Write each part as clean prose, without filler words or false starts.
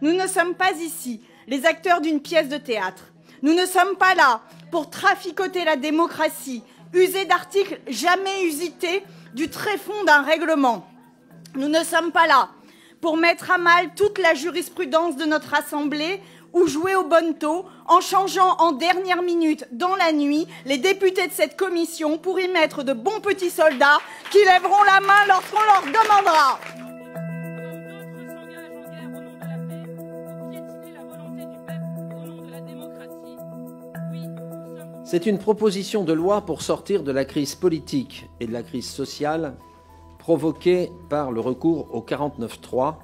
Nous ne sommes pas ici les acteurs d'une pièce de théâtre. Nous ne sommes pas là pour traficoter la démocratie, user d'articles jamais usités du tréfonds d'un règlement. Nous ne sommes pas là pour mettre à mal toute la jurisprudence de notre Assemblée ou jouer au bonneteau en changeant en dernière minute, dans la nuit, les députés de cette commission pour y mettre de bons petits soldats qui lèveront la main lorsqu'on leur demandera. C'est une proposition de loi pour sortir de la crise politique et de la crise sociale provoquée par le recours au 49.3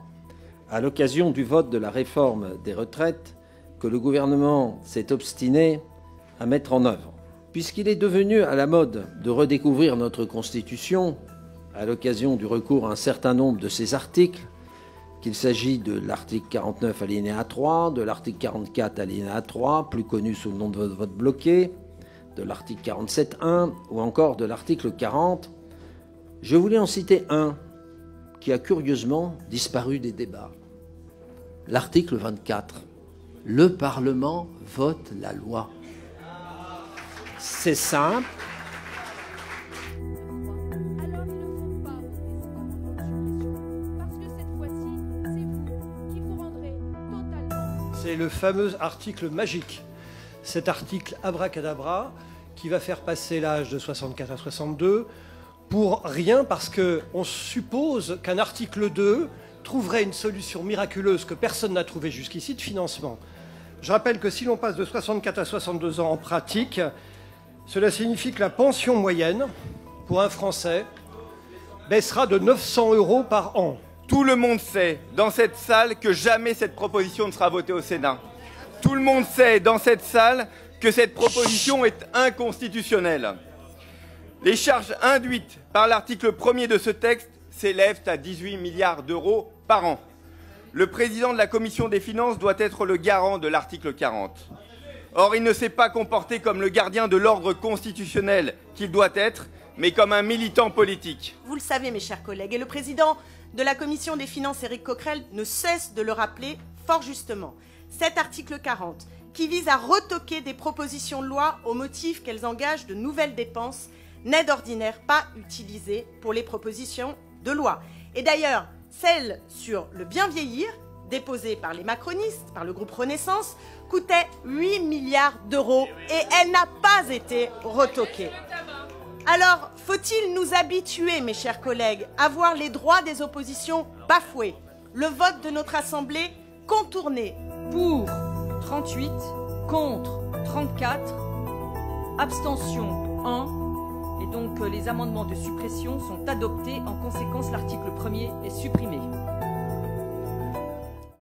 à l'occasion du vote de la réforme des retraites que le gouvernement s'est obstiné à mettre en œuvre. Puisqu'il est devenu à la mode de redécouvrir notre Constitution à l'occasion du recours à un certain nombre de ses articles, qu'il s'agit de l'article 49 alinéa 3, de l'article 44 alinéa 3, plus connu sous le nom de vote bloqué, de l'article 47.1 ou encore de l'article 40, je voulais en citer un qui a curieusement disparu des débats. L'article 24. Le Parlement vote la loi. C'est simple. C'est le fameux article magique. Cet article abracadabra qui va faire passer l'âge de 64 à 62 pour rien parce qu'on suppose qu'un article 2 trouverait une solution miraculeuse que personne n'a trouvée jusqu'ici de financement. Je rappelle que si l'on passe de 64 à 62 ans en pratique, cela signifie que la pension moyenne pour un Français baissera de 900 € par an. Tout le monde sait dans cette salle que jamais cette proposition ne sera votée au Sénat. Tout le monde sait dans cette salle que cette proposition est inconstitutionnelle. Les charges induites par l'article 1er de ce texte s'élèvent à 18 milliards d'euros par an. Le président de la Commission des finances doit être le garant de l'article 40. Or, il ne s'est pas comporté comme le gardien de l'ordre constitutionnel qu'il doit être, mais comme un militant politique. Vous le savez, mes chers collègues, et le président de la Commission des finances, Éric Coquerel, ne cesse de le rappeler fort justement. Cet article 40, qui vise à retoquer des propositions de loi au motif qu'elles engagent de nouvelles dépenses, n'est d'ordinaire pas utilisé pour les propositions de loi. Et d'ailleurs, celle sur le bien vieillir, déposée par les macronistes, par le groupe Renaissance, coûtait 8 milliards d'euros et elle n'a pas été retoquée. Alors, faut-il nous habituer, mes chers collègues, à voir les droits des oppositions bafoués, le vote de notre Assemblée contourné? Pour 38, contre 34, abstention 1, et donc les amendements de suppression sont adoptés. En conséquence, l'article 1er est supprimé.